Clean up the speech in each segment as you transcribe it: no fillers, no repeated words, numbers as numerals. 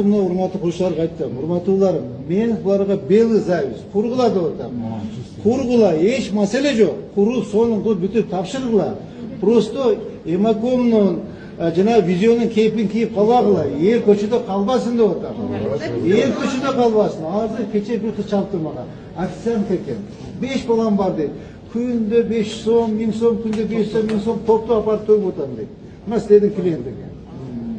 Урматтуу курушчуларга айттым, урматтууларым, мен буларга белгиз айбыз, кургула деп атам. Кургула, эч маселе жок. Куруп, сонун кылып бүтүп тапшыргыла. Просто Эмакомдун жана визионун кейпин кийип калбагыла. Эл көчөдө калбасын деп атам. Эл көчөдө калбасын. Азыр кече бир кыз чалыптыр мага. Официант экен. 5 балам бар дейт. Күндө 5 сом, 1000 сом, күндө 5 сом, 1000 сом топтоп апарып төгүп атам дейт. Мына силердин клиенттер.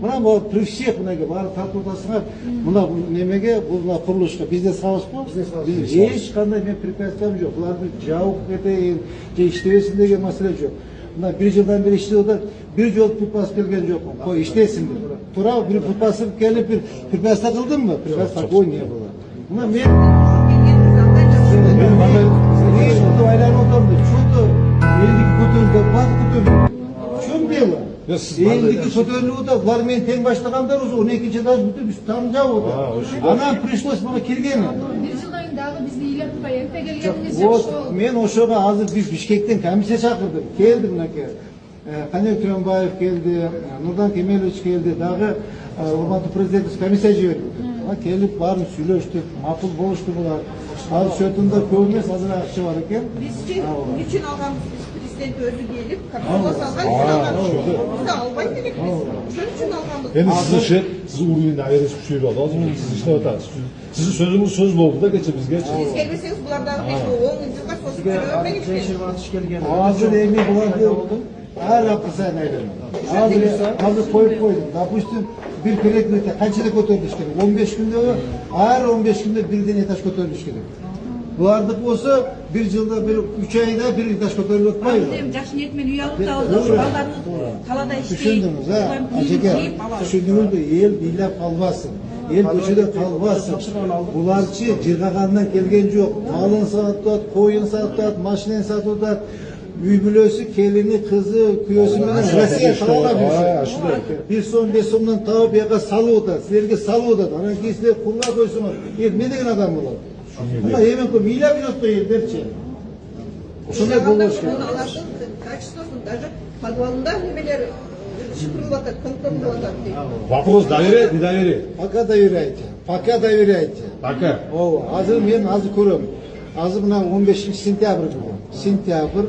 Мына при всех мынага баары тартып атасыңар. Мына немеге, бул курулушка бизнес хаус го. Эч кандай мен препятствиям жок. Буларды жабык кетейин, же иштебесин деген маселе жок. Мына 1 жылдан бери иштеп атат, бир жолу припас келген жокмун. Кой иштесин деп. Тура бир припасып келип бир припаста кылдымбы? Припас такой не было. Мына мен айланып отурдум. Чото элдики көтөрүлүп, бат көтөрүлүп. В чем дело? Элдики көтөрүлүп атат, булар менен тең баштагандар уже 12 этаж бүтүп үстү там жабып атат. Анан пришлось мага келген. Бир жылдан дагы бизди ыйлап проектке келгениңиз жок. Вот мен ошого азыр биз Бишкектен комиссия чакырдык. Келди мынакей. Канек Түйөнбаев келди, Нурдан Кемелович келди, дагы урматтуу президент комиссия жиберди. Келип баарын сүйлөштүк, макул болушту булар. Ал счетунда көп эмес, азыр акча бар экен. Бизчи үчүн алганбыз, президент өзү келип, капиталга салган үчүн албайт элек биз. Ошон үчүн алганбыз. Эми сиз уровеньде айрылып күчөйүп алабыз. Сиз иштеп атасыз. Сиздин сөзүңүз сөз болду да кече бизге. Сиз келбесеңиз булар дагы 10 жылга созуп бербейт. Азыр эми буларды ар апта сайын айланат. Азыр коюп койдум. Допустим, bir перекрытие канчада көтөрүлүш керек? 15 күндө, ар 15 күндө бирден этаж көтөрүлүш керек. Булардык болсо, бир жылда бир 3 айда бир этаж көтөрүлүп атпайбы? Жакшы ниет менен үй алып да балдарыбыз талада иштейт. Түшүндүңүз, ажеке, түшүндүңүзбү? Эл ыйлап калбасын. Эл көчөдө калбасын. Буларчы жыргагандан келген жок. Малын сатып атат, коюн сатып атат, машинаны сатып атат. Үй бүлөсү, келини, кызы, күйөөсү менен Россия талап жүрүшөт. 1 сом, 5 сомдон тауып яка салып атат, силерге салып атат. Анан кийин силер курга койсоңор, эл эмне деген адам болот? Мына эменко ыйлап жүрөт элдерчи. Ошондой болбош керек. Алардын качествосун даже подвалында немелер шыпырылып атат, контролдоп атат дейт. Вопрос доверяет, не доверяет? Пока доверяйте. Пока доверяйте. Пока. Азыр мен азыр көрөм. Азыр мына 15 сентябрь бүгүн. Сентябрь.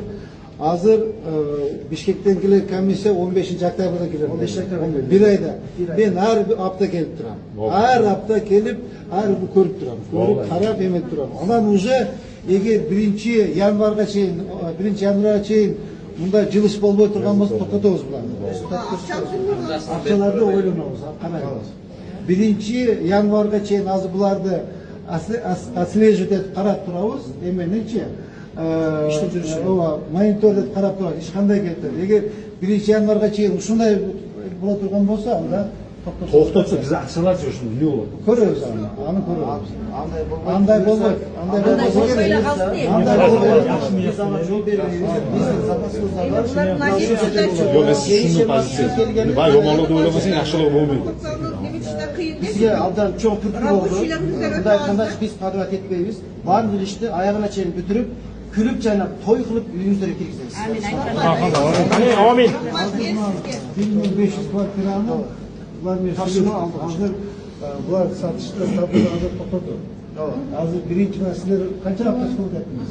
Азыр Бишкектен келген комиссия 15 октябрда келет. 15 октябрда. Bir ayda. Мен ар апта келип турам. Ар апта келип, ар көрүп турам. Көрүп, карап эмет турам. Анан уже эгер 1 январга чейин, 1 январга чейин мында жылыш болбой турган болсо токтотобуз буларды. Акчаларды ойлонобуз, карайбыз. 1 январга чейин азыр буларды отслеживать этип карап турабыз. Эменичи монитор деп карап турат, эч кандай кетти. Эгер 1 январга чейин ушундай боло турган болсо, анда Токтотсо биз акчаларчы ушуну эмне болот? Көрөбүз аны көрөбүз. Андай болбойт. Андай болбосо керек. Андай болбойт. Жол бербейбиз. Биздин запасыбызда бар. Жок, эс ушундун позициясы. Бай жоморлук деп ойламасаң, жакшылык болбойт. Бизге абдан чоң түртүү болду. Мындай айтканда биз кадырат этпейбиз. Баардык ишти аягына чейин бүтүрүп, күлүп жана той кылып үйүңүздөргө киргизебиз. Амин. 1500 квартираны булар менен азыр булар сатышта азыр токтоту. Азыр биринчи маселе канча апта болуп аттыңыз?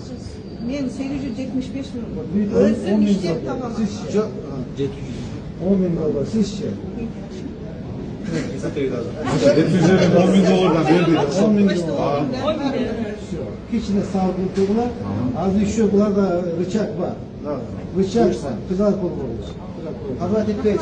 Мен 875 миң. Өзүм иштеп табам. Сиз жок, 10 миң доллар. Сизчи? Кичине сабыр кылгыла. Азыр еще буларда рычаг бар. Рычаг кызар болбойт. Кадырат этпейт.